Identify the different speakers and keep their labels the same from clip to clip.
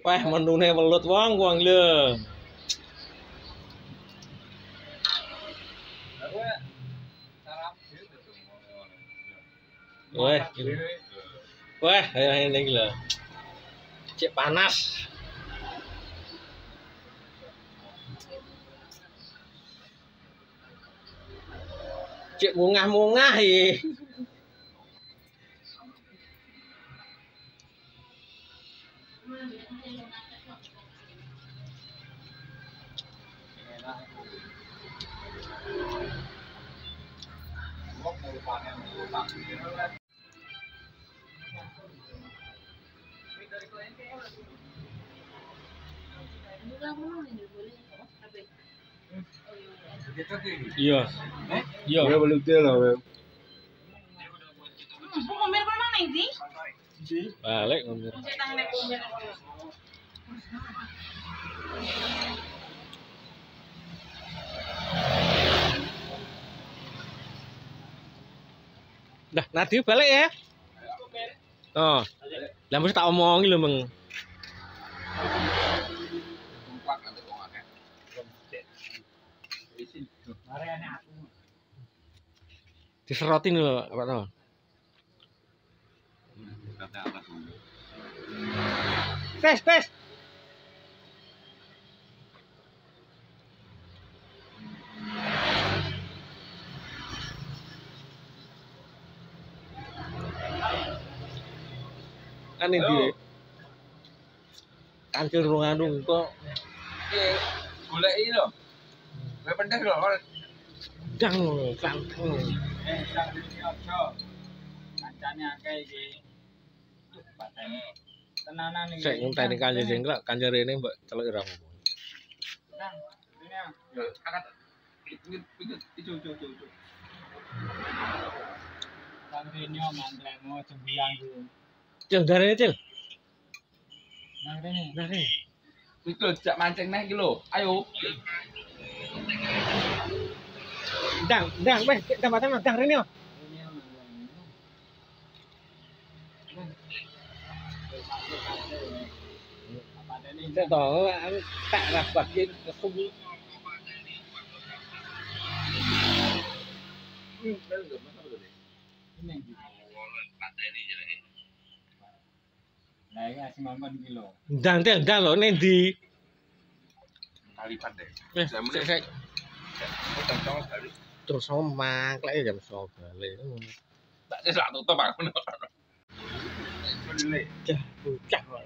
Speaker 1: Wah, menune welut wong lho. Wah, ini lho. Cek panas. Cek mungah-mungah iki. Iya. Iya.
Speaker 2: Ora boleh hotel lah, Bang.
Speaker 3: Ngomel kok nang ndi?
Speaker 1: Balik ngomel. Dah, Nadia balik ya. Oh. Lah mesti tak omongi lho, Meng. Diserotin lho, apa tau? Tes. Kan iki. Kancil rungandung kok.
Speaker 2: Goleki lho. Kowe penting lho.
Speaker 1: Dang.
Speaker 4: Kancane akeh iki. Pateni. Tenanan iki.
Speaker 1: Sik ngenteni kancil jengklak, kancil rene mbok celuk ora apa-apa.
Speaker 4: Nang, ini ya.
Speaker 2: Angkat. Ijo.
Speaker 4: Kang Renyo mantremu sembiang ku.
Speaker 1: Cil darene cil.
Speaker 4: Nang rene.
Speaker 1: Nah rene.
Speaker 2: Itu jak mancing neh iki lho. Ayo.
Speaker 1: Dang, weh, tambah dang rene. Saya tahu, tak rapatin kesubul.
Speaker 4: Lah iki asih mampun iki lho.
Speaker 1: Dang lho nendi.
Speaker 2: Kalipan deh.
Speaker 1: Sik. Terus sama mangklek jam 9 balik.
Speaker 2: Tak sak tutup aku.
Speaker 1: Cah, bocah kok.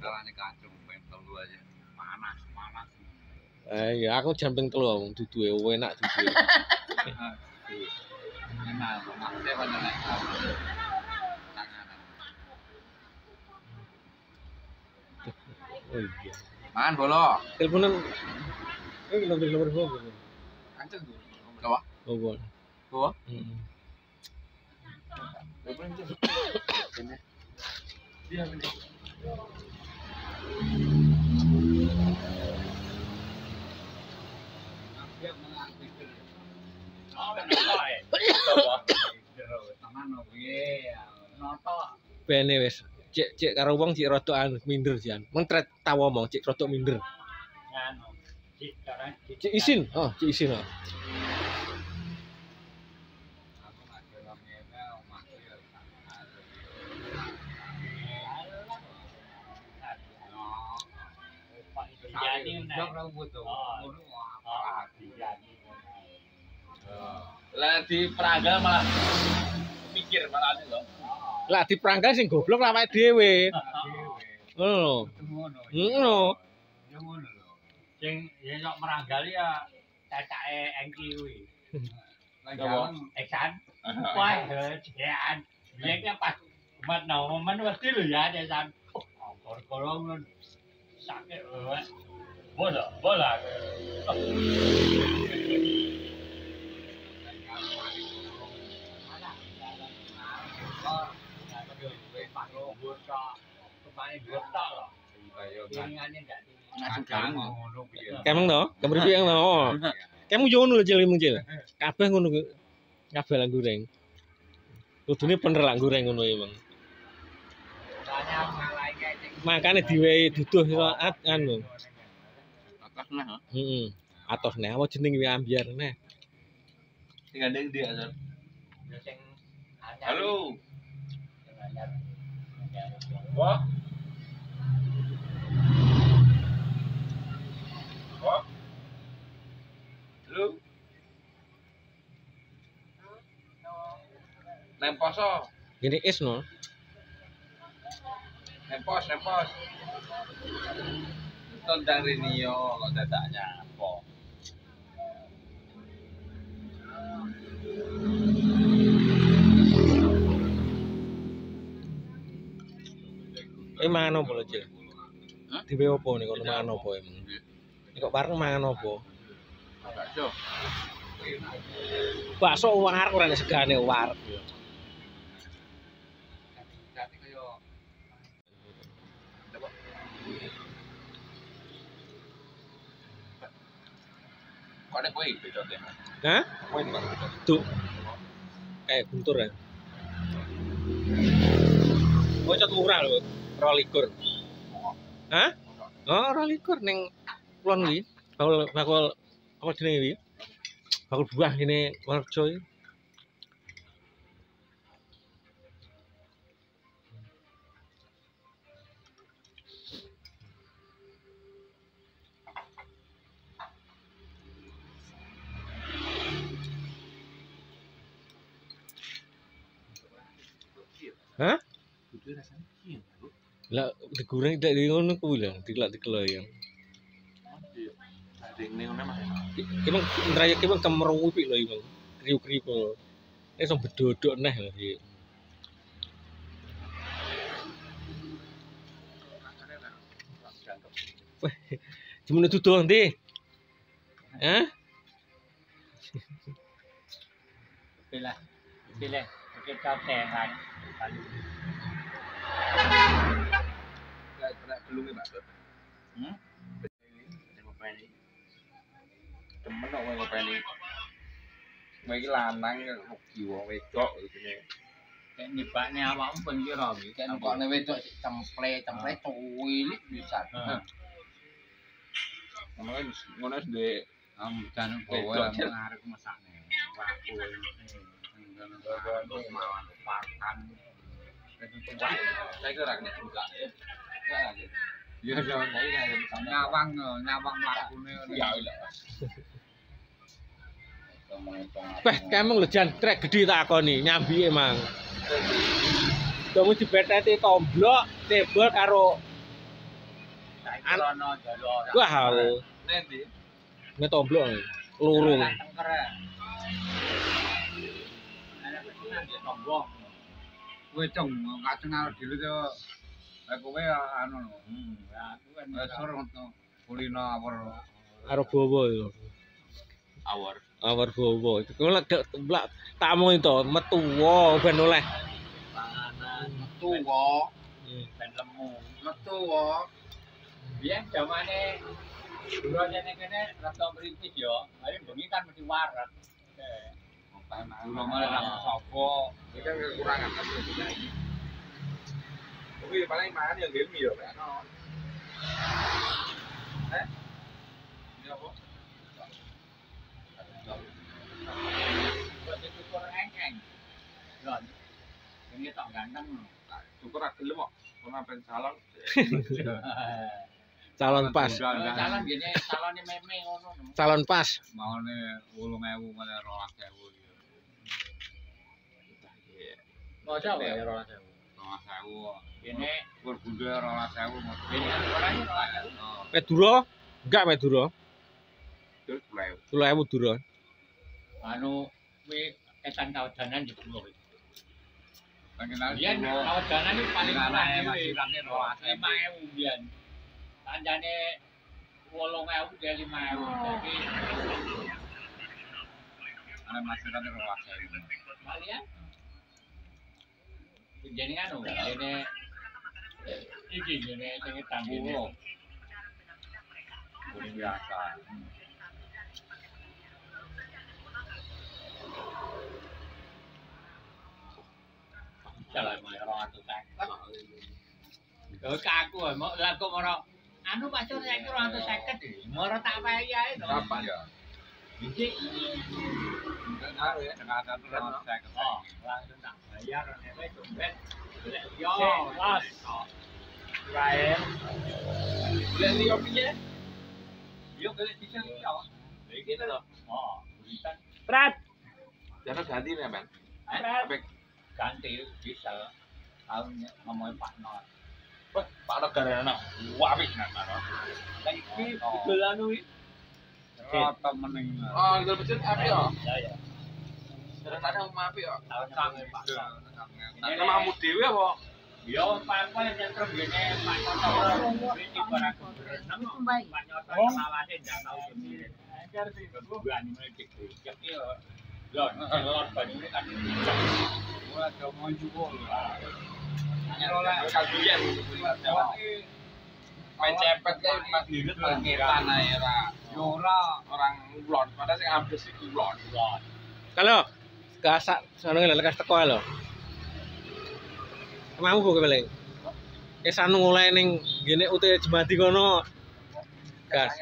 Speaker 2: Kalane kacung pentol lu aja. Panas.
Speaker 1: Ya aku jam 3 wong duduhe enak duduhe.
Speaker 2: Enak, makne pada naik.
Speaker 1: Oh iya.
Speaker 2: Mangan bolo.
Speaker 1: Teleponan. Nomor gua.
Speaker 2: Kanceng tuh. Kawa.
Speaker 1: Oh gua.
Speaker 2: Kawa.
Speaker 1: Heeh.
Speaker 2: Telepon aja. Ini. Dia ini.
Speaker 1: Bene wis. Cek karo wong cek rodok minder jan. Mentret tawa omong cek rodok minder.
Speaker 4: Anu.
Speaker 1: Cek isin. Oh, cek isin. Oh.
Speaker 2: Lah di Praga malah pikir malah ada loh.
Speaker 1: Lah di Prangga sing goblok awake dhewe. Ngono. Ngono.
Speaker 4: Sing ya kok meranggali ya cacake engki kuwi.
Speaker 2: Nang jalan.
Speaker 4: Eksan. Wah, jean. Bileknya pas mat momen mesti lho ya Eksan. Kor-korong sakit banget. Bola.
Speaker 1: Kemeng to, kepriye yang to. Kemeng yo ngono lho Cil, Cil. Kabeh ngono kuwi. Kabeh lah goreng. Kudune bener lah goreng ngono emang. Makane diwehi duduh anu.
Speaker 2: Atas nah.
Speaker 1: Heeh. Atos neh apa jeneng kuwi ambiar neh.
Speaker 2: Sing gandeng dia Azan. Halo. Wah. Wah. Halo. Nemposo.
Speaker 1: Gini is no.
Speaker 2: Nempos. Tentang Rinio kok dadaknya apa?
Speaker 1: Mangan opo lho, Cil? Diwe opo nih kono mangan opo emang? Nek kok bareng mangan opo?
Speaker 2: Bakso.
Speaker 1: Bakso wareg ora nek segane wareg.
Speaker 2: Kok nek kowe beda teh.
Speaker 1: Hah?
Speaker 2: Kowe nek
Speaker 1: Tuh. Kayak guntur ya. Bocot murah lho, 22. Hah? Oh, 22 ning kulon kuwi. Bakul apa jenenge kuwi? Bakul buah ngene Warjo iki. Hah?
Speaker 2: Kudu rasane piye, Bro?
Speaker 1: Lah digoreng dak di ngono kuwi lho, dikeloyong.
Speaker 2: Ding ning ngene mah.
Speaker 1: Emang ndrayek emang kemeruwi pik lho emang. Kriuk-kriuk lho. Nek iso bedodok neh lho iki. Wah, jemene duduh ndi? Hah?
Speaker 4: Pilih. Kita tehan.
Speaker 2: Kayak belum Mbak. Temen kok ngopeni. Kowe iki lanang rugi wong wedok iki.
Speaker 4: Kayak nyebakne awakmu pun kira iki.
Speaker 2: Kan kok nek wedok cemple cuwilik bisa. Ngono ndek
Speaker 4: Dan bawa ngarep mesakne. Waktu mawan pakan.
Speaker 2: saya kira nek buka. Ya jangan
Speaker 4: nyawang mlakune
Speaker 2: ya lho.
Speaker 1: Beh, kemeng lho jan trek gedhi tak akoni, nyambi emang. Dong dibeteti tomblok, cebol karo
Speaker 4: ana jalur.
Speaker 1: wah hal.
Speaker 2: Nendi?
Speaker 1: Nek tomblok loro.
Speaker 4: Kowe cung kacang arep dhewe to. Lah kowe anu lho. Ya aku kan sur kulino awor.
Speaker 1: Karo bowo lho.
Speaker 2: Awar.
Speaker 1: Awar bowo. Iku lek blak tak omongin to, metu wo ben oleh.
Speaker 4: Panganan metu wo. Ben lemu. Metu wo. Biyen zamane dulu kene rada merintis yo. Ayo bengi kan mesti waret. Dulu malah nang sapa.
Speaker 2: Ini kan kekurangan kan ini. Tapi paling makan yang game ya, Pak. Ini apa?
Speaker 4: Buat cukur engeng. Lho. Ini tok ganteng.
Speaker 2: Cukur aku gelem kok. Ora ben calon.
Speaker 1: Calon pas.
Speaker 4: Calon gini, calonnya meme ngono.
Speaker 1: Calon pas.
Speaker 4: Maune 8.000 malah 12.000. Masa wae 12.000. 12.000. Ini berbunda 12.000. Ini orangnya 12.000.
Speaker 1: Peduro Enggak Madura.
Speaker 2: Terus mulai
Speaker 1: 10.000 Dura.
Speaker 4: Anu kuwi etan kawedanan di pulau.
Speaker 2: kenal
Speaker 4: Biyen kawedanan iki paling murah
Speaker 2: masih
Speaker 4: dhewe.
Speaker 2: rame
Speaker 4: 5.000 biyen. Kanjane 8.000 dia 5.000. Jadi
Speaker 2: ana masih rame
Speaker 4: kalian jadi anu ini iki ini sing tanggine.
Speaker 2: biasa.
Speaker 4: Jalan mulai 250. Kalau kaku mau laku moro anu Pak Sur saiki 250 moro tak payu ae to.
Speaker 2: Kapan ya?
Speaker 4: Iki
Speaker 2: Benar ya, dengan ada saya
Speaker 4: oh langsung tak bayar nek dompet. Yo, Mas. Rae.
Speaker 2: Lihat dia piye?
Speaker 4: Yo golek t-shirt yo. Iki to. Oh, bukan.
Speaker 1: Prat.
Speaker 2: Jangan ganti nih, Ben.
Speaker 4: Sampai ganti bisa tahun ngomongin Pak Not.
Speaker 2: Wah, Pak Negara anak. Wapik nang mana?
Speaker 4: Lagi dolan kuwi. Rata meneng.
Speaker 2: Oh, itu betul api ya.
Speaker 4: Ya ya.
Speaker 2: Terus ada rumah api ya.
Speaker 4: Tahun sampe Pak.
Speaker 2: Nah, mamu dewe apa?
Speaker 4: Yo Pak yang nyentrum gene Pak Noto. Iki barang berenang. Pak Noto lawase ndak tau sendiri. Ajar sih. Bukan mulai cek yo. Yo, lor banyu ini kan. Ora do mau juga lah.
Speaker 2: Oleh kajian. Main cepet kayak Mas Dirut pengiran ae ra. Yo ora orang ulon, padahal sing ambles iki ulon.
Speaker 1: Kalau gasak sono lekas teko lho. Mau kok paling. Sanu oleh ning ngene UT Jemati kono. Gas.